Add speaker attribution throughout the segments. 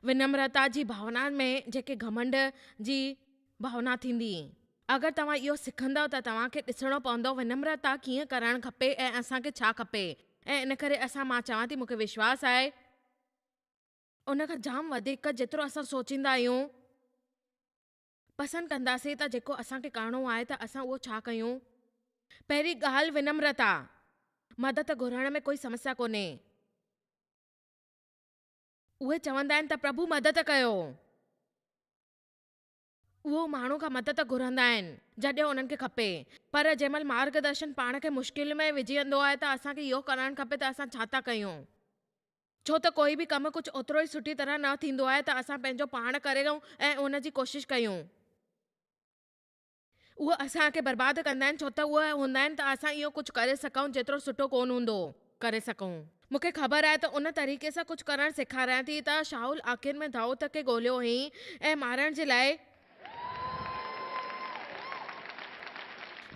Speaker 1: विनम्रता जी भावना में जेके घमंड जी भावना थींदी। अगरि तव्हां इहो सिखंदव त तव्हांखे ॾिसणो पवंदो विनम्रता कीअं करणु खपे ऐं असांखे छा खपे। ऐं इन करे मां चवां थी, मूंखे विश्वास आहे उन खां जाम वधीक जेतिरो असां सोचींदा आहियूं पसंदि कंदासीं त जेको असांखे करिणो आहे त असां उहो छा कयूं। पहिरीं ॻाल्हि विनम्रता, मदद घुरण में कोई समस्या कोन्हे। उहे चवंदा आहिनि त प्रभु मदद कयो, उहो माण्हू खां मदद घुरंदा आहिनि जॾहिं उन्हनि खे खपे। पर जंहिंमहिल मार्गदर्शन पाण खे मुश्किल में विझी वेंदो आहे त असांखे इहो करणु खपे त असां छा था कयूं। छो त कोई बि कमु कुझु ओतिरो ई सुठी तरह न थींदो आहे त असां पंहिंजो पाण करे रहूं ऐं उन जी कोशिशि कयूं। उहे असांखे बर्बादु कंदा आहिनि, छो त उहे हूंदा आहिनि त असां इहो कुझु करे सघूं जेतिरो सुठो कोन हूंदो करे सघूं। मूंखे ख़बर आहे त उन तरीक़े सां कुझु करणु सेखारियां थी त शाहुल आख़िर में दाऊद खे ॻोल्हियो हुई ऐं मारण जे लाइ।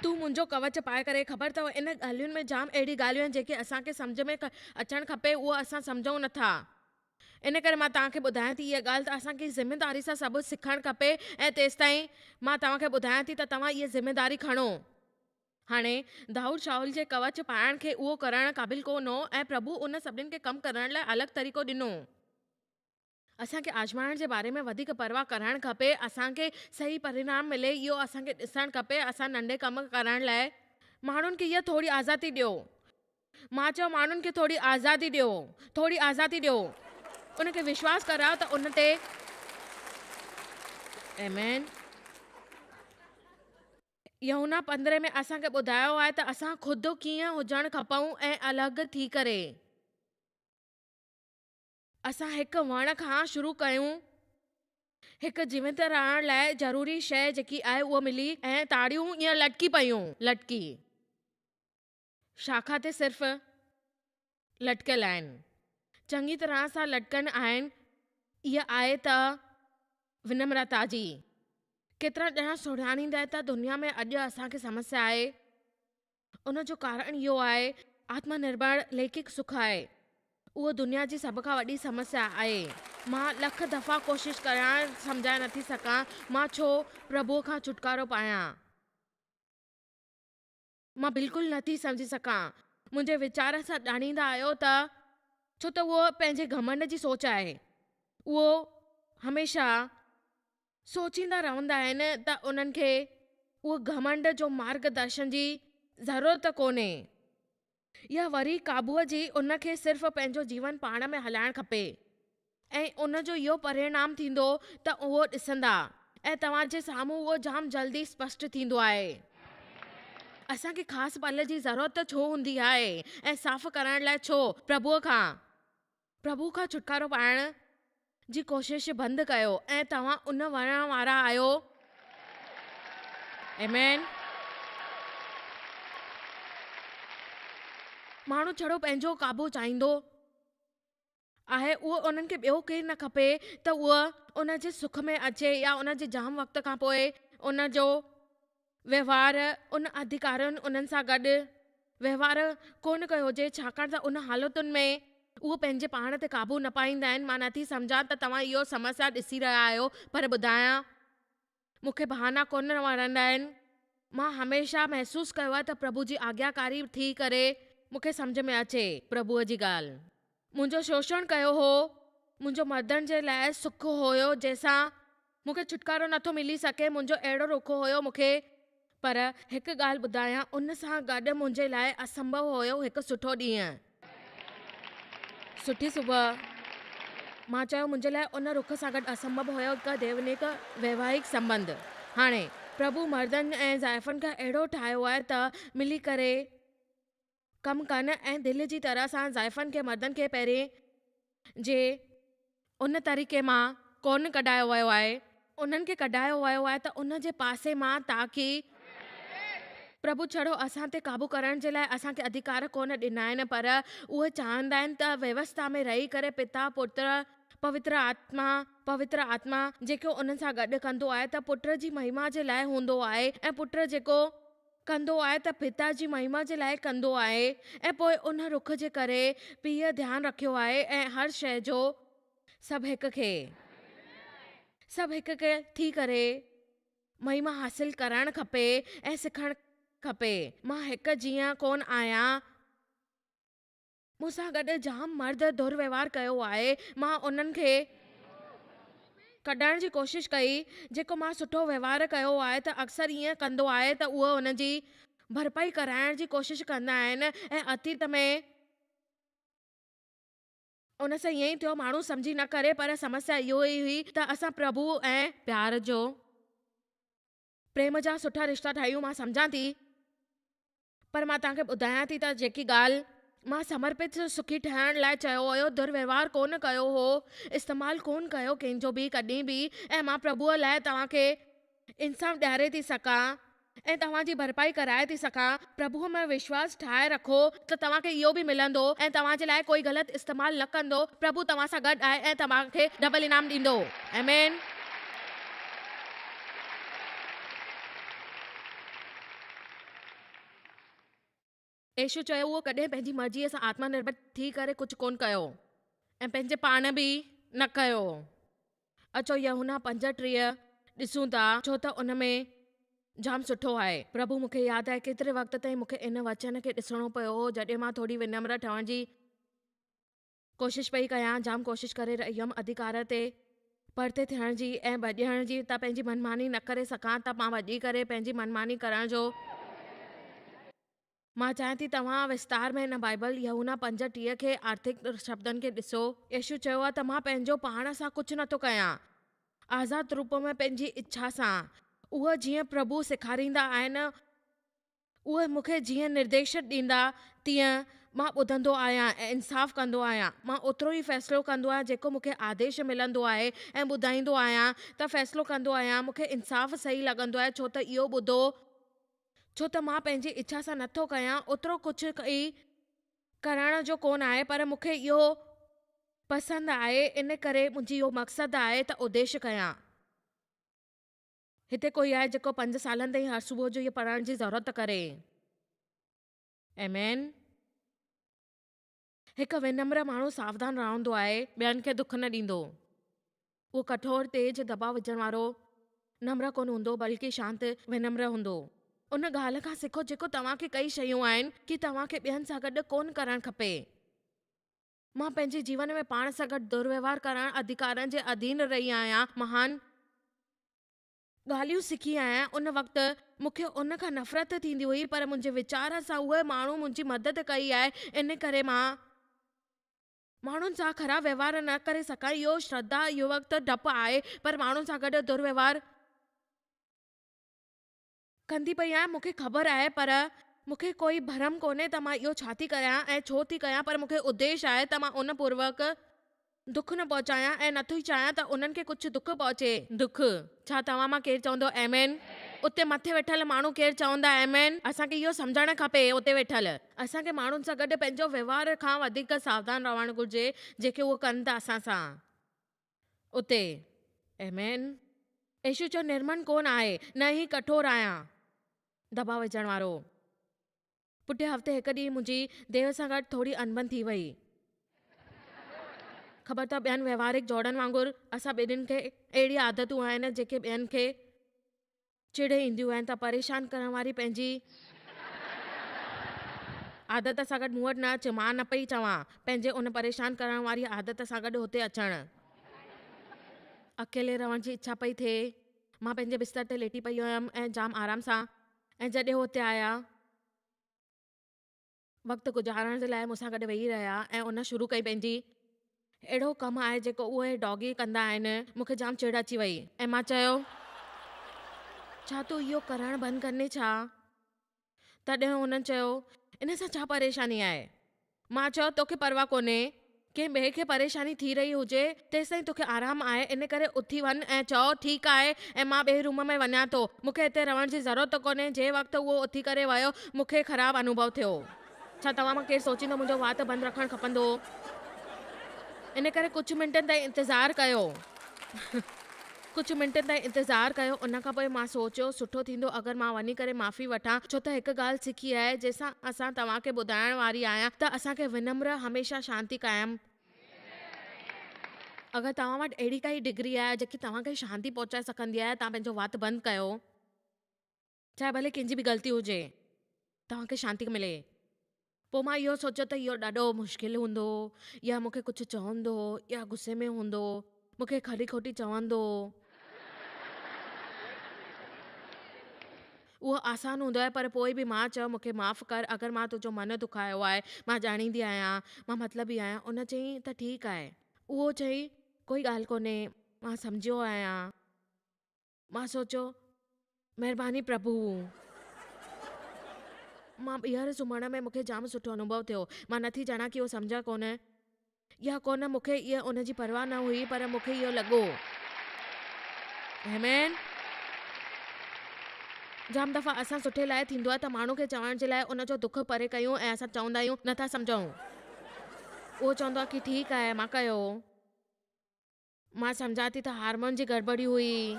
Speaker 1: तूं मुंहिंजो कवच पाए करे, ख़बर अथव इन ॻाल्हियुनि में जाम अहिड़ी ॻाल्हियूं आहिनि जेके असांखे सम्झ में अचणु खपे, उहो असां सम्झूं नथा। इन करे मां तव्हांखे ॿुधायां थी इहा ॻाल्हि त असांखे ज़िमेदारी सां सभु सिखणु खपे ऐं तेसि ताईं मां तव्हांखे ॿुधायां थी त तव्हां इहा ज़िमेदारी खणो। हाणे दाऊद शाहुल जे कवच पाइण खे उहो करणु क़ाबिल कोन हो ऐं प्रभु उन सभिनीनि खे कमु करण लाइ अलॻि तरीक़ो ॾिनो। असांखे आज़माइण जे बारे में वधीक परवाह करणु खपे, असांखे सही परिणाम मिले इहो असांखे ॾिसणु खपे। असां नंढे कम करण लाइ माण्हुनि खे इहा थोरी आज़ादी ॾियो। मां चयो माण्हुनि खे थोरी आज़ादी ॾियो, थोरी आज़ादी ॾियो। उनखे विश्वास करायो त उन ते आमीन। यूहन्ना 15 में असांखे ॿुधायो आहे त असां ख़ुदि कीअं हुजणु खपऊं ऐं अलॻि थी करे असां हिकु वण खां शुरू कयूं। हिकु जीवित रहण लाइ ज़रूरी शइ जेकी आहे उहा मिली ऐं ताड़ियूं ईअं लटकी पयूं, लटकी शाखा ते सिर्फ़ लटकियल आहिनि, चङी तरह सां लटकन आहिनि। इहा आहे त विनम्रता जी। केतिरा ॼणा सुञाणींदा आहिनि त दुनिया में अॼु असांखे समस्या आहे, उन जो कारण इहो आहे आत्मनिर्भर लैंगिक सुख आहे। उहो दुनिया जी सभ खां वॾी समस्या आहे। मां लख दफ़ा कोशिश कयां सम्झाए नथी सघां मां छो प्रभुअ खां छुटकारो पायां। मां बिल्कुलु नथी सम्झी सघां। मुंहिंजे वीचार सां ॼाणींदा आहियो त छो त उहो पंहिंजे घमंड जी सोच आहे। उहो हमेशह सोचींदा रहंदा आहिनि त उन्हनि खे उहो घमंड जो मार्गदर्शन जी ज़रूरत कोन्हे या वरी काबूअ जी। उनखे सिर्फ़ पंहिंजो जीवन पाण में हलाइणु खपे ऐं उन जो इहो परिणाम थींदो त उहो ॾिसंदा ऐं तव्हांजे साम्हूं उहो जाम जल्दी स्पष्ट थींदो आहे। असांखे ख़ासि पल जी ज़रूरत छो हूंदी आहे ऐं साफ़ करण लाइ छो? प्रभु खां छुटकारो पाइण जी कोशिश बंदि कयो ऐं तव्हां उन वणण वारा आहियो। आमीन। माण्हू छड़ो पंहिंजो काबू चाहींदो आहे, उहो उन्हनि खे ॿियो केरु न खपे त उहो उन जे सुख में अचे या उन जे जाम वक़्त खां पोइ उन जो व्यवहार उन अधिकारनि उन्हनि सां गॾु व्यवहार कोन कयो हुजे, छाकाणि त उन हालतुनि में उहो पंहिंजे पाण ते काबू न पाईंदा आहिनि। मां नथी सम्झां त तव्हां इहो समस्या ॾिसी रहिया आहियो, पर ॿुधायां मूंखे बहाना कोन वणंदा आहिनि। मां हमेशह महसूसु कयो आहे त प्रभु जी आज्ञाकारी थी करे मूंखे सम्झ में अचे प्रभुअ जी ॻाल्हि। मुंहिंजो शोषण कयो हो, मुंहिंजो मर्दनि जे लाइ सुख हुयो जंहिंसां मूंखे छुटकारो नथो मिली सघे। मुंहिंजो अहिड़ो रुखो हुयो मूंखे, पर हिकु ॻाल्हि ॿुधायां, उन सां गॾु मुंहिंजे लाइ असंभव हुयो हिकु सुठो ॾींहुं, सुठी सुबुह। मां चयो मुंहिंजे लाइ उन रुख सां गॾु असंभव हुयो हिकु दैवनिक वैवाहिक संबंध। हाणे प्रभु मर्दनि ऐं ज़ाइफ़ुनि खे अहिड़ो ठाहियो आहे त मिली करे कमु कनि ऐं दिलि जी तरह सां ज़ाइफ़ुनि खे मर्दनि खे पहिरें जे उन तरीक़े मां कोन कढायो वियो आहे, उन्हनि खे कढायो वियो आहे त उन जे पासे मां, ताकी प्रभु छड़ो असां ते काबू करण जे लाइ असांखे अधिकार कोन ॾिना आहिनि, पर उहे चाहींदा आहिनि त व्यवस्था में रही करे पिता पुत्र पवित्र आत्मा जेको उन्हनि सां गॾु कंदो आहे त पुट जी महिमा जे लाइ हूंदो आहे ऐं पुट जेको कंदो आहे त पिता जी महिमा जे लाइ कंदो आहे। ऐं पोइ उन रुख जे करे पीउ ध्यानु रखियो आहे ऐं हर शइ जो सभु हिक खे थी करे महिमा हासिल करणु खपे ऐं सिखणु खपे। मां हिकु जीअं कोन आहियां, मूंसां गॾु जाम मर्द दुर्व्यवहार कयो आहे। मां उन्हनि खे कढण जी कोशिश कई। जेको मां सुठो व्यवहार कयो आहे त अक्सर ईअं कंदो आहे त उहो हुनजी भरपाई कराइण जी कोशिश कंदा आहिनि ऐं अतीत में उन सां ईअं ई थियो, माण्हू सम्झी न करे, पर समस्या इहो ई हुई त असां प्रभु ऐं प्यार जो प्रेम जा सुठा रिश्ता ठाहियूं। मां सम्झां थी, पर मां तव्हांखे ॿुधायां थी त जेकी ॻाल्हि मां समर्पित सुखी ठहण लाइ चयो हुयो, दुर्व्यवहार कोन कयो हो, इस्तेमालु कोन कयो कंहिंजो बि कॾहिं बि, ऐं मां प्रभुअ लाइ तव्हांखे इंसाफ़ ॾियारे थी सघां ऐं तव्हांजी भरपाई कराए थी सघां। प्रभुअ में विश्वास ठाहे रखो त तव्हांखे इहो बि मिलंदो ऐं तव्हांजे लाइ कोई ग़लति इस्तेमालु न कंदो। प्रभु तव्हां सां गॾु आहे ऐं तव्हांखे डबल इनाम ॾींदो। आमीन। यीशु चयो उहो कॾहिं पंहिंजी मर्ज़ीअ सां आत्मनिर्भर थी करे कुझु कोन कयो ऐं पंहिंजे पाण बि न कयो। अचो यूहन्ना 5:30 ॾिसूं था, छो त उन में जाम सुठो आहे। प्रभु मूंखे यादि आहे केतिरे वक़्त ताईं मूंखे इन वचन खे ॾिसणो पियो हो, जॾहिं मां थोरी विनम्र ठहण जी कोशिश पई कयां। जाम कोशिश करे रही हुयमि अधिकार ते परते थियण जी ऐं भॼण जी, त पंहिंजी मनमानी न करे सघां त मां वॼी करे पंहिंजी मनमानी करण जो मां चाहियां थी। तव्हां विस्तार में हिन बाइबल यूहन्ना 5:30 खे आर्थिक शब्दनि खे ॾिसो। यीशु चयो आहे त मां पंहिंजो पाण सां कुझु नथो कयां, आज़ाद रूप में पंहिंजी इच्छा सां। उहे जीअं प्रभु सेखारींदा आहिनि, उहे मूंखे जीअं निर्देश ॾींदा तीअं मां ॿुधंदो आहियां ऐं इंसाफ़ कंदो आहियां। मां ओतिरो ई फ़ैसिलो कंदो आहियां जेको मूंखे आदेश मिलंदो आहे ऐं ॿुधाईंदो आहियां त फ़ैसिलो कंदो आहियां। मूंखे इंसाफ़ सही लॻंदो आहे, छो त इहो ॿुधो, छो त मां पंहिंजी इच्छा सां नथो कयां। ओतिरो कुझु करण जो कोन आहे, पर मूंखे इहो पसंदि आहे। इन करे मुंहिंजी इहो मक़सदु आहे त उद्देश्य कयां। हिते कोई आहे जेको 5 सालनि ताईं हर सुबुह जो इहो पढ़ण जी ज़रूरत करे? आमीन। हिकु विनम्र माण्हू सावधान रहंदो आहे, ॿियनि खे दुख न ॾींदो। उहो कठोर, तेज, दबाव विझण वारो नम्र कोन हूंदो, बल्कि शांत विनम्र हूंदो। उन ॻाल्हि खां सिखो जेको तव्हांखे कई शयूं आहिनि कि तव्हांखे ॿियनि सां गॾु कोन करणु खपे। मां पंहिंजे जीवन में पाण सां गॾु दुर्व्यवहार करण अधिकारनि जे अधीन रही आहियां। महान ॻाल्हियूं सिखी आहियां। उन वक़्तु मूंखे उन खां नफ़रत थींदी हुई, पर मुंहिंजे वीचार सां उहे माण्हू मुंहिंजी मदद कई आहे। इन करे मां माण्हुनि सां ख़राबु व्यवहार न करे सघां। इहो श्रद्धा, इहो वक़्तु डपु आहे, पर माण्हुनि सां गॾु दुर्व्यवहार कंदी पई आहियां। मूंखे ख़बर आहे, पर मूंखे कोई भरम कोन्हे त मां इहो छा थी कयां ऐं छो थी कयां, पर मूंखे उद्देश्य आहे त मां उन पूर्वक दुख न पहुचायां ऐं नथी चाहियां त उन्हनि खे कुझु दुख पहुचे। दुख छा तव्हां मां केरु चवंदो आमीन? उते मथे वेठल माण्हू केरु चवंदा आमीन? असांखे इहो सम्झणु खपे उते वेठल असांखे माण्हुनि सां गॾु पंहिंजो व्यवहार खां वधीक सावधान रहणु घुर्जे, जेके उहो कनि था असां सां उते। आमीन। यीशु जो निर्मन कोन आहे, न ई कठोर आहियां, दबाव विझण वारो। पुठियां हफ़्ते हिकु ॾींहुं मुंहिंजी देव सां गॾु थोरी अनबन थी वई। ख़बर त ॿियनि व्यवहारिक जोड़नि वांगुरु असां ॿिन्हिनि खे अहिड़ी आदतूं आहिनि जेके ॿियनि खे चिड़े ईंदियूं आहिनि त परेशान करण वारी पंहिंजी आदत सां गॾु मूं वटि न अच। मां न पई चवां पंहिंजे उन परेशान करण वारी आदत सां गॾु हुते अचणु। अकेले रहण जी इच्छा पई थिए। मां पंहिंजे बिस्तर ते लेटी पई हुयमि ऐं जाम आराम सां, ऐं जॾहिं हुते आया वक़्तु गुज़ारण जे लाइ मूंसां गॾु वेही रहिया ऐं उन शुरू कई पंहिंजी अहिड़ो कमु आहे जेको उहे डॉगी कंदा आहिनि। मूंखे जाम चिड़ अची वई ऐं मां चयो, छा तूं इहो करणु बंदि कंदे छा? तॾहिं हुननि चयो, इन सां छा परेशानी आहे? मां चयो, तोखे परवाह कोन्हे कंहिं ॿिए खे परेशानी थी रही हुजे तेसिताईं तोखे आराम आहे, इन करे उथी वञ ऐं चओ ठीकु आहे ऐं मां ॿिए रूम में वञा थो। मूंखे हिते रहण जी ज़रूरत कोन्हे। जंहिं वक़्तु उहो उथी करे वियो मूंखे ख़राबु अनुभव थियो। छा तव्हां मां केरु सोचींदो मुंहिंजो वात बंदि रखणु खपंदो? इन करे कुझु मिंटनि ताईं इंतज़ारु कयो। कुझु मिंटनि ताईं इंतज़ारु कयो। उन खां पोइ मां सोचियो सुठो थींदो अगरि मां वञी करे माफ़ी वठां, छो त हिकु ॻाल्हि सिखी आहे जंहिंसां असां तव्हांखे ॿुधाइण वारी आहियां त असांखे विनम्र हमेशह शांती क़ाइमु अगरि तव्हां वटि अहिड़ी काई डिग्री आहे जेकी तव्हांखे शांती पहुचाए सघंदी आहे, तव्हां पंहिंजो वात बंदि कयो, चाहे भले कंहिंजी बि ग़लती हुजे, तव्हांखे शांती मिले। पोइ मां इहो सोचियो त इहो ॾाढो मुश्किल हूंदो, या मूंखे कुझु चवंदो, या गुस्से में हूंदो, मूंखे खरी खोटी चवंदो। उहो आसान हूंदो आहे, पर पोइ बि मां चयो मूंखे माफ़ कर, अगरि मां तुंहिंजो मन दुखायो आहे, मां ॼाणींदी आहियां, मां मतलबी आहियां। उन चयईं त ठीकु आहे। उहो चई कोई ॻाल्हि कोन्हे, मां सम्झियो आहियां। मां सोचियो महिरबानी प्रभु। मां ॿीहर सुम्हण में मूंखे जाम सुठो अनुभव थियो। मां नथी ॼाणा कि उहो सम्झा कोन या कोन, मूंखे इहा उन जी परवाह न हुई, पर मूंखे इहो लॻो। आमेन। जाम दफ़ा असां सुठे लाइ थींदो आहे त माण्हू खे चवण जे लाइ उन जो दुख परे कयूं ऐं असां चवंदा आहियूं नथा सम्झूं। उहो चवंदो आहे कि ठीकु आहे, मां कयो, मां सम्झां थी त हार्मोन जी गड़बड़ी हुई।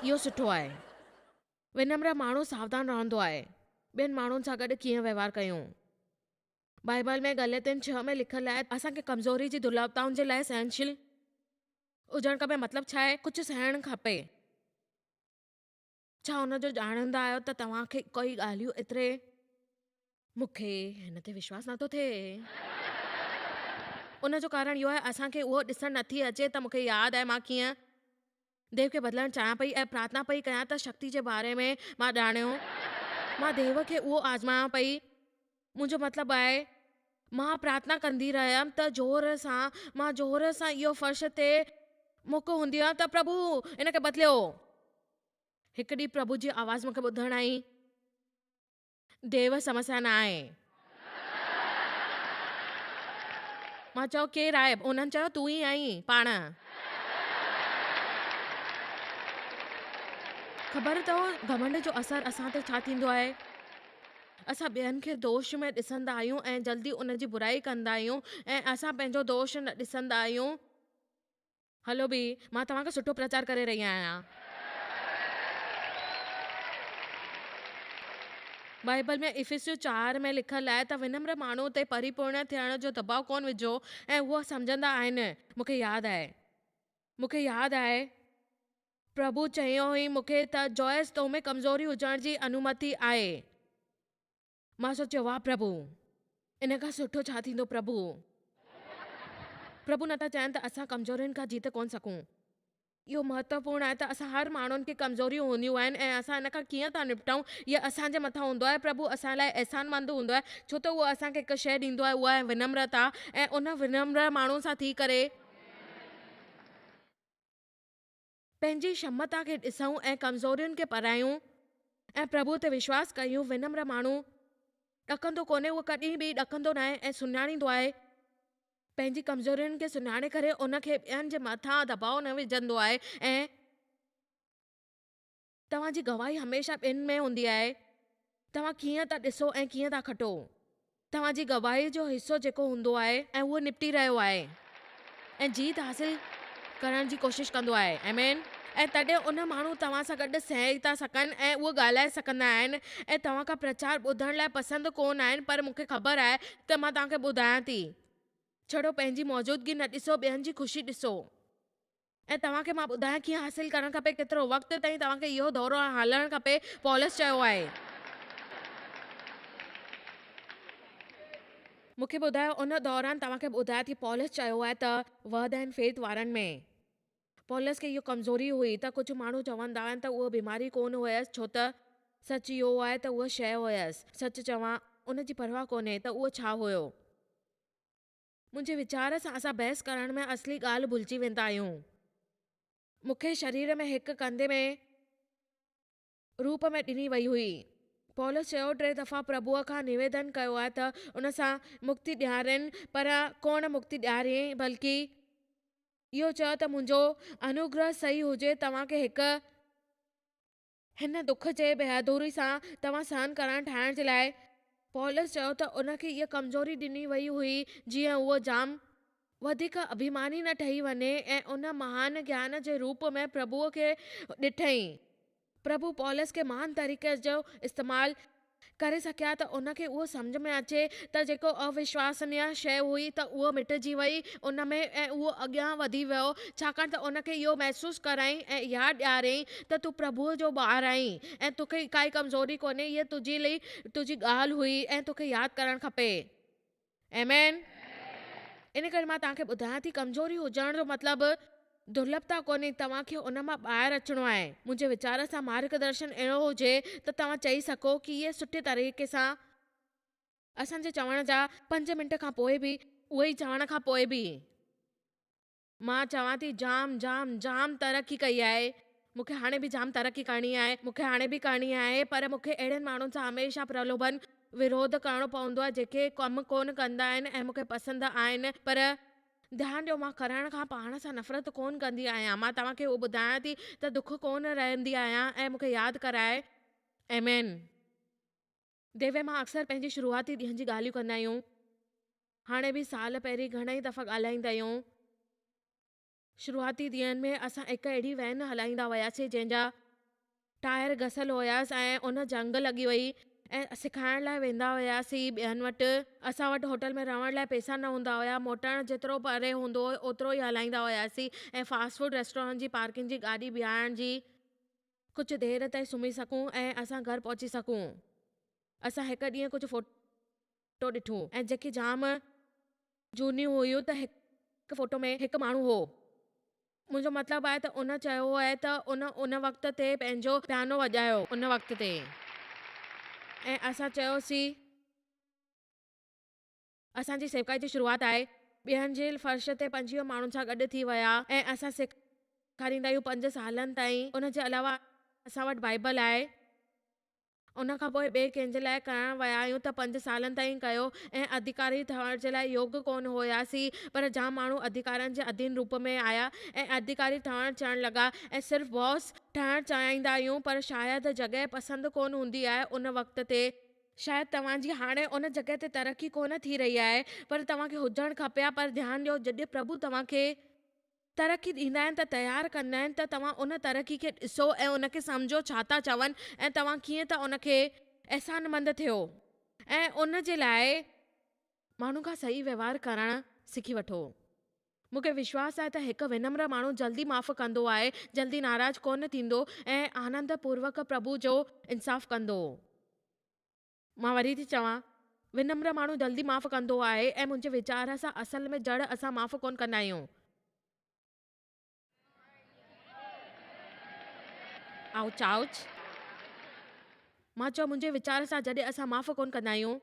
Speaker 1: इहो सुठो आहे। विनम्र माण्हू सावधान रहंदो आहे। ॿियनि माण्हुनि सां गॾु कीअं व्यवहार कयूं। बाइबल में गलतियुनि 6 में लिखियलु आहे असांखे कमज़ोरी जी दुर्लभताउनि जे लाइ सहनशील हुजण खपे। मतिलबु छा आहे? कुझु सहणु खपे। छा हुन जो ॼाणंदा आहियो त तव्हांखे कोई ॻाल्हियूं एतिरे मूंखे हिन ते विश्वास नथो थिए। उन जो कारण इहो आहे असांखे उहो ॾिसणु नथी अचे त मूंखे यादि आहे मां कीअं देव खे बदिलणु चाहियां पई ऐं प्रार्थना पई कयां त शक्ति जे बारे में मां ॼाणियो। मां देव खे उहो आज़मायां पई। मुंहिंजो मतिलबु आहे मां प्रार्थना कंदी रहियमि त मां जोर सां इहो फर्श ते मुक हूंदी हुयमि त प्रभु इन खे बदिलियो। हिकु ॾींहुं प्रभु जी आवाज़ मूंखे ॿुधण आई, देव समस्या न आहे। मां चयो केरु आहे? उन्हनि चयो तूं ई आहीं पाण। ख़बर अथव घमंड जो असरु असां ते छा थींदो आहे? असां ॿियनि खे दोष में ॾिसंदा आहियूं ऐं जल्दी उन जी बुराई कंदा आहियूं ऐं असां पंहिंजो दोष न ॾिसंदा आहियूं। हलो बि मां तव्हांखे सुठो प्रचार करे रही आहियां। बाइबल में इफिसियो 4 में लिखियलु आहे त विनम्र माण्हू ते परिपूर्ण थियण जो दबाव कोन विझो ऐं उहो सम्झंदा आहिनि। मूंखे यादि आहे प्रभु चयो हुई मूंखे त जॉयस तो में कमज़ोरी हुजण जी अनुमति आहे। मां सोचियो वाह प्रभु, इन खां सुठो छा थींदो। प्रभु नथा चाहिनि त असां कमज़ोरियुनि खां जीत कोन सकूं। इहो महत्वपूर्ण आहे त असां हर माण्हुनि खे कमज़ोरियूं हूंदियूं आहिनि ऐं असां इन खां कीअं था निपटूं इहा असांजे मथां हूंदो आहे। प्रभु असां लाइ एहसानमंद हूंदो आहे छो त उहो असांखे हिकु शइ ॾींदो आहे, उहा आहे विनम्रता। ऐं उन विनम्र माण्हू सां थी करे पंहिंजी क्षमता खे ॾिसूं ऐं कमज़ोरियुनि खे परायूं ऐं प्रभु ते विश्वास कयूं। विनम्र माण्हू ॾकंदो कोन्हे, उहो कॾहिं बि ॾकंदो न आहे ऐं सुञाणींदो आहे। पंहिंजी कमज़ोरियुनि खे सुञाणे करे उनखे ॿियनि जे मथां दबाव न विझंदो आहे। ऐं तव्हांजी गवाही हमेशह ॿियनि में हूंदी आहे। तव्हां कीअं था ॾिसो ऐं कीअं था खटो। तव्हांजी गवाही जो हिसो जेको हूंदो आहे ऐं उहो निपटी रहियो आहे ऐं जीत हासिल करण जी कोशिशि कंदो आहे। आमेन। ऐं तॾहिं उन माण्हू तव्हां सां गॾु सही था सघनि ऐं उहो ॻाल्हाए सघंदा आहिनि ऐं तव्हां खां प्रचार ॿुधण लाइ पसंदि कोन आहिनि, पर मूंखे ख़बर आहे त मां तव्हांखे ॿुधायां थी। छड़ो पंहिंजी मौजूदगी न ॾिसो, ॿियनि जी ख़ुशी ॾिसो। ऐं तव्हांखे मां ॿुधायां कीअं हासिल करणु खपे, केतिरो वक़्तु ताईं तव्हांखे इहो दौरो हलणु खपे। पौलुस चयो आहे। मूंखे ॿुधायो उन दौरान तव्हांखे ॿुधाया थी पौलुस चयो आहे त वर्ड एंड फेथ वारनि में पौलुस खे इहो कमज़ोरी हुई त कुझु माण्हू चवंदा आहिनि त उहा बीमारी कोन हुयसि, छो त सच इहो आहे त उहा शइ हुयसि। सच चवां उन जी परवाह कोन्हे त उहो छा हुयो। मुंहिंजे वीचार सां असां बहस करण में असली ॻाल्हि भुलिजी वेंदा आहियूं। मूंखे शरीर में हिकु कंधे में रूप में ॾिनी वई हुई। पौलुस चयो 3 दफ़ा प्रभुअ खां निवेदन कयो आहे त उन सां मुक्ति ॾियारनि, पर कोन मुक्ति ॾियारियईं, बल्कि इहो चयो त मुंहिंजो अनुग्रह सही हुजे तव्हांखे हिन दुख जे बहादुरी सां तव्हां सहन करण ठाहिण जे लाइ। पौलुस चयो त उनखे इहा कमज़ोरी ॾिनी वई हुई जीअं उहो जाम वधीक अभिमानी न ठही वञे ऐं उन महान ज्ञान जे रूप में प्रभुअ खे ॾिठईं। प्रभु पौलुस खे महान तरीक़े जो इस्तेमालु करे सघिया त उनखे उहो सम्झ में अचे त जेको अविश्वसनीय शइ हुई त उहो मिटिजी वई उन में ऐं उहो अॻियां वधी वियो, छाकाणि त उनखे इहो महसूसु कराईं ऐं यादि ॾियारियईं त तूं प्रभुअ जो ॿारु आहीं ऐं तोखे काई कमज़ोरी कोन्हे, इहा तुंहिंजे लाइ तुंहिंजी ॻाल्हि हुई ऐं तोखे यादि करणु खपे। आमेन। इन करे मां तव्हांखे ॿुधायां थी, कमज़ोरी हुजण जो मतिलबु दुर्लभता कोन्हे, तव्हांखे उन मां ॿाहिरि अचिणो आहे। मुंहिंजे वीचार सां मार्गदर्शन अहिड़ो हुजे त तव्हां चई सघो कि इहे सुठे तरीक़े सां असांजे चवण जा 5 मिंट खां पोइ बि, उहे ई चवण खां पोइ बि मां चवां थी जाम जाम जाम तरक़ी कई आहे। मूंखे हाणे बि जाम तरक़ी करणी आहे, मूंखे हाणे बि करणी आहे, पर मूंखे अहिड़नि माण्हुनि सां हमेशह प्रलोभन विरोध करणो पवंदो आहे जेके कमु कोन कंदा आहिनि ऐं मूंखे पसंदि आहिनि। पर ध्यानु ॾियो, मां करण खां पाण सां नफ़रत कोन कंदी आहियां। मां तव्हांखे उहो ॿुधायां थी त दुख कोन रहंदी आहियां ऐं मूंखे यादि कराए। आमेन। देवे मां अक्सर पंहिंजी शुरूआती ॾींहंनि जी ॻाल्हियूं कंदा आहियूं। हाणे बि साल पहिरीं घणेई दफ़ा ॻाल्हाईंदा आहियूं। शुरूआती ॾींहंनि में असां हिकु अहिड़ी वैन हलाईंदा हुआसीं जंहिंजा टायर घसियल हुयासीं ऐं उन जंग लॻी वई ऐं सिखाइण लाइ वेंदा हुआसीं ॿियनि वटि। असां वटि होटल में रहण लाइ पैसा न हूंदा हुया, मोटण जेतिरो परे हूंदो हुओ ओतिरो ई हलाईंदा हुआसीं ऐं फास्ट फूड रेस्टोरेंट जी पार्किंग जी गाॾी बीहारण जी कुझु देरि ताईं सुम्ही सघूं ऐं असां घरु पहुची सघूं। असां हिकु ॾींहुं कुझु फोटो ॾिठो ऐं जेकी जाम झूनियूं हुयूं त हिकु फोटो में हिकु माण्हू हो। मुंहिंजो मतिलबु आहे त उन चयो आहे त उन वक़्त ते पंहिंजो पियानो वॼायो उन वक़्त ते, ऐं असां चयोसीं असांजी सेवकाई जी शुरूआत आहे। ॿियनि जे फर्श ते 25 माण्हुनि सां गॾु थी विया ऐं असां सेखारींदा आहियूं 5 सालनि ताईं। उन जे अलावा असां वटि बाइबल आहे। उन खां पोइ ॿिए कंहिंजे लाइ करणु विया आहियूं त 5 सालनि ताईं कयो ऐं अधिकारी ठहण जे लाइ योग्य कोन हुयासीं, पर जाम माण्हू अधिकारनि जे अधीन रूप में आया ऐं अधिकारी ठहणु चवणु लॻा ऐं सिर्फ़ु बॉस ठहणु चाहींदा आहियूं, पर शायदि जॻहि पसंदि कोन हूंदी आहे उन वक़्त ते। शायदि तव्हांजी हाणे उन जॻहि ते तरक़ी कोन थी रही आहे, पर तव्हांखे हुजणु खपे। पर ध्यानु ॾियो, जॾहिं प्रभु तव्हांखे तरक़ी ॾींदा आहिनि त तयारु कंदा आहिनि त तव्हां उन तरक़ी खे ॾिसो ऐं उनखे सम्झो छा था चवनि ऐं तव्हां कीअं त उनखे अहसानमंद थियो ऐं उन जे लाइ माण्हू खां सही व्यवहार करणु सिखी वठो। मूंखे विश्वास आहे त हिकु विनम्र माण्हू जल्दी माफ़ कंदो आहे, जल्दी नाराज़ कोन थींदो ऐं आनंद पूर्वक प्रभु जो इंसाफ़ कंदो। मां वरी थी चवां, विनम्र माण्हू जल्दी माफ़ कंदो आहे ऐं मुंहिंजे वीचार सां असल में जड़ असां माफ़ कोन कंदा आहियूं। Ouch ouch. मां चयो मुंहिंजे वीचार सां जॾहिं असां माफ़ कोन कंदा आहियूं,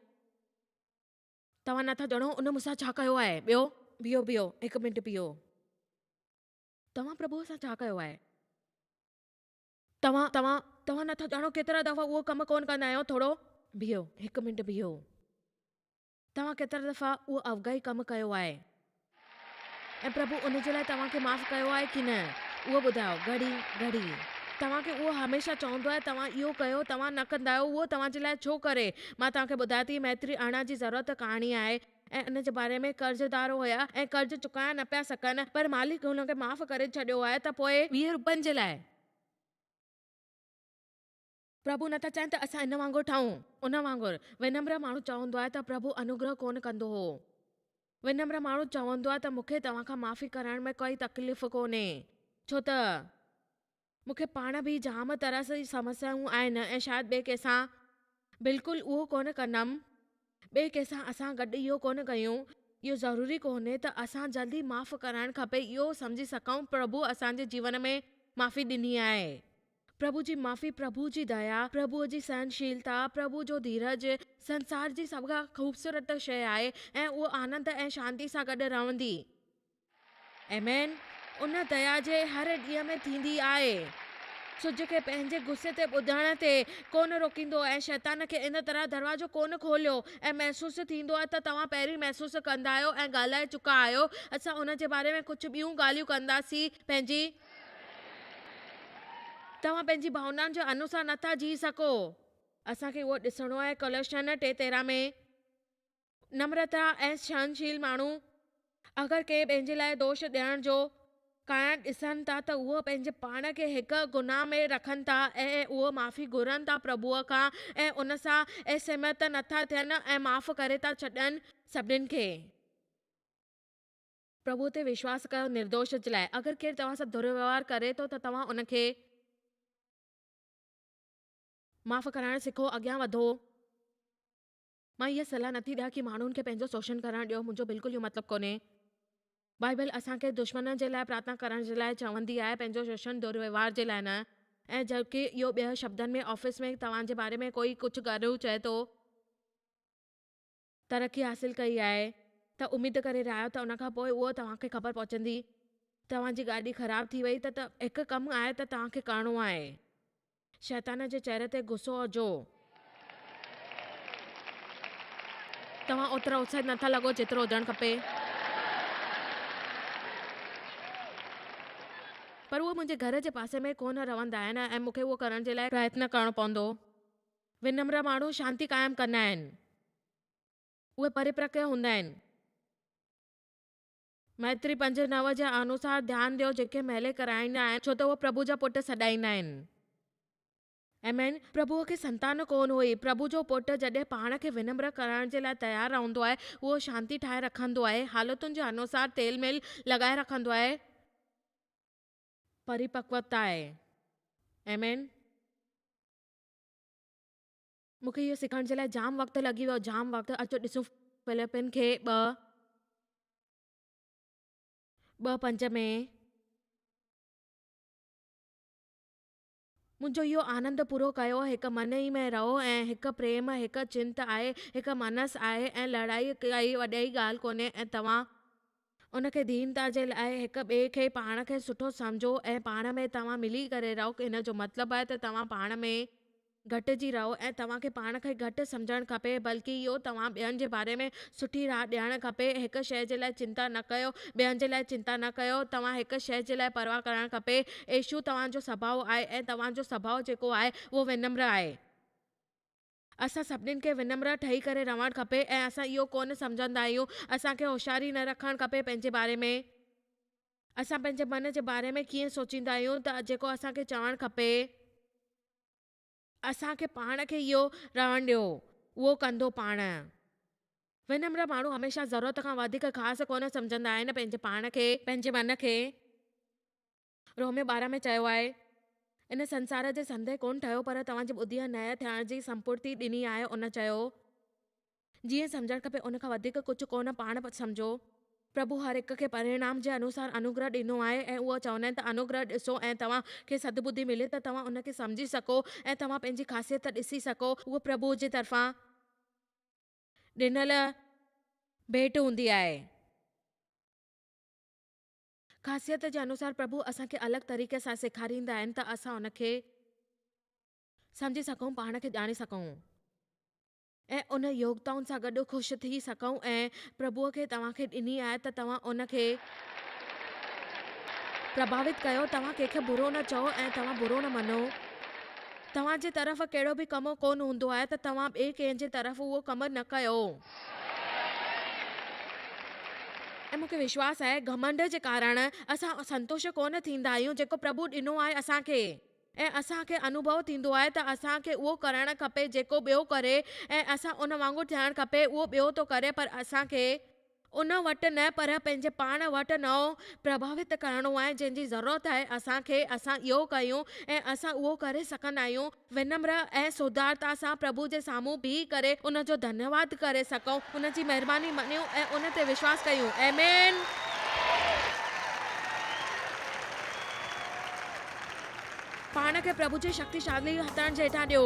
Speaker 1: तव्हां नथा ॼणो उन मूंसां छा कयो आहे। ॿियो बीहो बीहो 1 मिंट बीहो। तव्हां प्रभु सां छा कयो आहे? तव्हां तव्हां तव्हां नथा ॼणो केतिरा दफ़ा उहो कमु कोन कंदा आहियो। थोरो बीहो, 1 मिंट बीहो। तव्हां केतिरा दफ़ा उहो अवगाई कमु कयो आहे ऐं प्रभु उन जे लाइ तव्हांखे माफ़ कयो आहे कि न, उहो ॿुधायो घड़ी घड़ी। तव्हांखे उहो हमेशह चवंदो आहे तव्हां इहो कयो, तव्हां न कंदा आहियो, उहो तव्हांजे लाइ छो करे। मां तव्हांखे ॿुधायां थी, मैत्री अणा जी ज़रूरत कहाणी आहे ऐं इन जे बारे में कर्ज़दार हुया ऐं कर्ज़ चुकाए न पिया सघनि, पर मालिक हुनखे माफ़ करे छॾियो आहे त पोइ 20 रुपयनि जे लाइ प्रभु नथा चाहिनि त असां इन वांगुरु ठहूं। उन वांगुरु विनम्र माण्हू चवंदो आहे त प्रभु अनुग्रह कोन कंदो हो। विनम्र माण्हू चवंदो आहे त मूंखे तव्हां खां माफ़ी करण में कोई तकलीफ़ कोन्हे, छो त मूंखे पाण बि जाम तरह जी समस्याऊं आहिनि ऐं शायदि ॿिए कंहिंसां बिल्कुलु उहो कोन कंदमि। ॿिए कंहिंसां असां गॾु इहो कोन कयूं। इहो ज़रूरी कोन्हे त असां जल्दी माफ़ करणु खपे, इहो सम्झी सघूं प्रभु असांजे जीवन में माफ़ी ॾिनी आहे। प्रभु जी माफ़ी, प्रभु जी दया, प्रभु जी सहनशीलता, प्रभु जो धीरज संसार जी सभ खां ख़ूबसूरत शइ आहे ऐं उहो आनंद ऐं शांती सां गॾु रहंदी। आमेन। उन दया जे हर ॾींहं में थींदी आहे। सिज खे पंहिंजे गुस्से ते ॿुधण ते कोन रोकींदो ऐं शैतान खे इन तरह दरवाज़ो कोन खोलियो ऐं महसूसु थींदो आहे त तव्हां पहिरीं महसूसु कंदा आहियो ऐं ॻाल्हाए चुका आहियो। असां उन जे बारे में कुझु ॿियूं ॻाल्हियूं कंदासीं। तव्हां पंहिंजी भावनाउनि जे अनुसार नथा जी सघो। असांखे उहो ॾिसणो आहे। कोलोसियन 3:13 में नम्रता ऐं सहनशील माण्हू अगरि के पंहिंजे लाइ दोष ॾियण जो करणु ॾिसनि था त उहो पंहिंजे पाण खे हिकु गुनाह में रखनि था ऐं उहो माफ़ी घुरनि था प्रभुअ खां ऐं उन सां सहमत नथा थियनि ऐं माफ़ करे था छॾनि सभिनीनि खे। प्रभु ते विश्वास कयो निर्दोष जे लाइ। अगरि केरु तव्हां सां दुर्व्यवहार करे थो त तव्हां उनखे माफ़ करणु सिखो, अॻियां वधो। मां इहा सलाह नथी ॾियां कि माण्हुनि खे पंहिंजो शोषण करणु ॾियो, मुंहिंजो बिल्कुलु इहो मतिलबु कोन्हे। बाइबल असांखे दुश्मन जे लाइ प्रार्थना करण जे लाइ चवंदी आहे, पंहिंजो शोषण दुर्व्यवहार जे लाइ न। ऐं जबकि इहो ॿिए शब्दनि में ऑफिस में तव्हांजे बारे में कोई कुझु ॻाल्हियूं चए थो, तरक़ी हासिल कई आहे त उमेद करे रहिया आहियो त उनखां पोइ उहो तव्हांखे ख़बर पहुचंदी। तव्हांजी गाॾी ख़राबु थी वई त हिकु कमु आहे त तव्हांखे करिणो आहे, शैतान जे चेहरे ते गुस्सो हुजो। तव्हां ओतिरा उत्साहित नथा लॻो जेतिरो हुजणु खपे। पर उहो मुंहिंजे घर जे पासे में कोन रहंदा आहिनि ऐं मूंखे उहो करण जे लाइ प्रयत्न करणो पवंदो। विनम्र माण्हू शांती क़ाइमु कंदा आहिनि, उहे परिपक्व हूंदा आहिनि। मैत्री 5:9 जे अनुसार ध्यानु ॾियो जेके मेले कराईंदा आहिनि, छो त उहे प्रभु जा पुट सॾाईंदा आहिनि। आमीन। प्रभुअ खे संतान कोन हुई। प्रभु जो पुटु जॾहिं पाण खे विनम्र करण जे लाइ तयारु रहंदो आहे, उहो शांती ठाहे रखंदो आहे, हालतुनि जे अनुसार तेल मेल लॻाए रखंदो आहे, परिपक्वता आहे। आमीन। मूंखे इहो सिखण जे लाइ जाम वक़्तु लॻी वियो, जाम वक़्तु। अचो ॾिसूं फिलिपिन खे 2:5 में। मुंहिंजो इहो आनंद पूरो कयो, हिकु मन ई में रहो ऐं हिकु प्रेम, हिकु चिंत आहे, हिकु मनस आहे ऐं लड़ाई काई वॾी ॻाल्हि कोन्हे ऐं तव्हां उनखे दीनता जे लाइ हिकु ॿिए खे पाण खे सुठो सम्झो ऐं पाण में तव्हां मिली करे रहो। हिन जो मतिलबु आहे त तव्हां पाण में घटिजी रहो ऐं तव्हांखे पाण खे घटि सम्झणु खपे, बल्कि इहो तव्हां ॿियनि जे बारे में सुठी राह ॾियणु खपे। हिकु शइ जे लाइ चिंता न कयो, ॿियनि जे लाइ चिंता न कयो, तव्हां हिकु शइ जे लाइ परवाह करणु खपे। यीशु तव्हांजो स्वभाव आहे ऐं तव्हांजो स्वभाव जेको आहे उहो विनम्र आहे। असां सभिनीनि खे विनम्र ठही करे रहणु खपे ऐं असां इहो कोन सम्झंदा आहियूं। असांखे होशियारी न रखणु खपे पंहिंजे बारे में। असां पंहिंजे मन जे बारे में कीअं सोचींदा आहियूं त जेको असांखे चवणु खपे, असांखे पाण खे इहो रहणु ॾियो, उहो कंदो पाण। विनम्र माण्हू हमेशह ज़रूरत खां वधीक ख़ासि कोन सम्झंदा आहिनि पंहिंजे पाण खे, पंहिंजे मन खे। रोमियो 12 में चयो आहे, इन संसार जे संदेह कोन ठहियो, पर तव्हांजी ॿुद्धीअ नए थियण जी संपूर्ति ॾिनी आहे। उन चयो, जीअं सम्झणु खपे उन खां वधीक कुझु कोन, पाण सम्झो। प्रभु हर हिक खे परिणाम जे अनुसार अनुग्रह ॾिनो आहे ऐं उहो चवंदा आहिनि त अनुग्रह ॾिसो ऐं तव्हांखे सद्बुद्धि मिले त तव्हां उनखे सम्झी सघो ऐं तव्हां पंहिंजी ख़ासियत ॾिसी सघो। उहो प्रभु जे तरफ़ां ॾिनल भेट हूंदी आहे। ख़ासियत जे अनुसार प्रभु असांखे अलॻि तरीक़े सां सेखारींदा आहिनि त असां उनखे सम्झी सघूं, पाण खे ॼाणे सघूं ऐं उन योग्यताउनि सां गॾु ख़ुशि थी सघूं। ऐं प्रभुअ खे तव्हांखे ॾिनी आहे त तव्हां उनखे प्रभावित कयो। तव्हां कंहिंखे बुरो न चओ ऐं तव्हां बुरो न मञो। तव्हांजे तरफ़ कहिड़ो बि कमु कोन हूंदो आहे त तव्हां ॿिए कंहिंजे तरफ़ उहो कमु न कयो। ऐं मूंखे विश्वास आहे घमंड जे कारण असां संतोष कोन थींदा आहियूं जेको प्रभु ॾिनो आहे असांखे, ऐं असांखे अनुभव थींदो आहे त असांखे उहो करणु खपे जेको ॿियो करे ऐं असां उन वांगुरु थियणु खपे। उहो ॿियो थो करे पर असांखे उन वटि न, पर पंहिंजे पाण वटि नओं प्रभावित करिणो आहे जंहिंजी ज़रूरत आहे असांखे। असां इहो कयूं ऐं असां उहो करे सघंदा आहियूं, विनम्र ऐं सुधारता सां प्रभु जे साम्हूं बीही करे उन जो धन्यवाद करे सघूं, उन जी महिरबानी मञूं ऐं उन ते विश्वास कयूं। आमीन। पाण खे प्रभु जे शक्तिशाली हथनि जे हेठां ॾियो।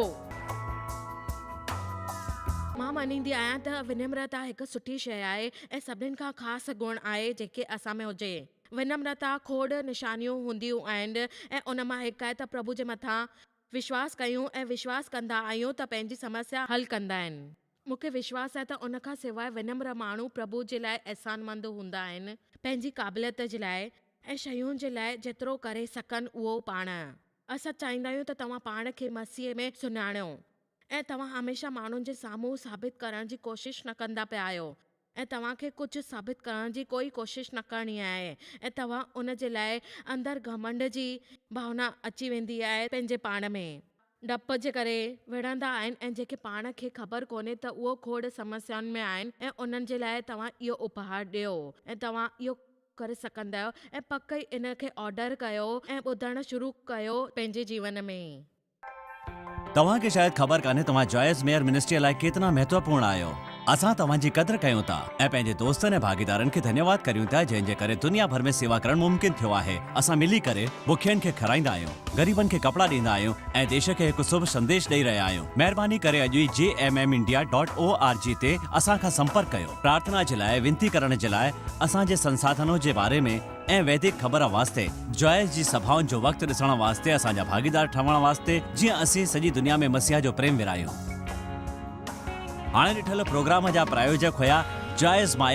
Speaker 1: मां मञींदी आहियां त विनम्रता हिकु सुठी शइ आहे ऐं सभिनीनि खां ख़ासि गुण आहे जेके असां में हुजे। विनम्रता खोड़ निशानियूं हूंदियूं आहिनि ऐं उन मां हिकु आहे त प्रभु जे मथां विश्वास कयूं ऐं विश्वास कंदा आहियूं त पंहिंजी समस्या हल कंदा आहिनि। मूंखे विश्वास आहे त उन खां सवाइ विनम्र माण्हू प्रभु जे लाइ अहसानमंद हूंदा आहिनि, पंहिंजी क़ाबिलियत जे लाइ ऐं शयुनि जे लाइ जेतिरो करे सघनि उहो पाण। असां चाहींदा आहियूं त तव्हां पाण खे मसीह में सुञाणो ऐं तव्हां हमेशह माण्हुनि जे साम्हूं साबित करण जी कोशिश न कंदा पिया आहियो ऐं तव्हांखे कुझु साबित करण जी कोई कोशिश न करणी आहे ऐं तव्हां उन जे लाइ अंदरि घमंड जी भावना अची वेंदी आहे पंहिंजे पाण में। डप जे करे विढ़ंदा आहिनि ऐं जेके पाण खे ख़बर कोन्हे त उहो खोड़ समस्याउनि में आहिनि ऐं उन्हनि जे लाइ तव्हां इहो उपहार ॾियो ऐं तव्हां इहो करे सघंदा आहियो ऐं पक ई इन खे ऑर्डर कयो ऐं ॿुधणु शुरू कयो पंहिंजे जीवन में।
Speaker 2: तव्हां खे शायदि ख़बर कान्हे तव्हां जॉयस मेयर मिनिस्ट्री लाइ केतिरा महत्वपूर्ण आहियो। असां तव्हांजी क़दुरु कयूं था ऐं पंहिंजे दोस्तनि ऐं भागीदारनि खे धन्यवाद करियूं था जंहिं जे करे दुनिया भर में सेवा करणु मुमकिन थियो आहे। असां मिली करे बुखियनि खे खाराईंदा आहियूं, ग़रीबनि खे कपड़ा ॾींदा आहियूं ऐं देश खे हिकु शुभ संदेश ॾेई रहिया आहियूं। महिरबानी करे अॼु ई jmmindia.org ते असां खां संपर्क कयो। प्रार्थना जे लाइ, विनती करण जे लाइ, असांजे संसाधनों जे बारे में ऐं वैदिक ख़बर वास्ते, जॉयस जी सभाउनि जो वक़्तु ॾिसण वास्ते, असांजा भागीदार ठहण वास्ते, जीअं असीं सॼी दुनिया में मसीहा जो प्रेम विरायूं। हाणे ॾिठल प्रोग्राम जा प्रायोजक हुया जॉयस मायर।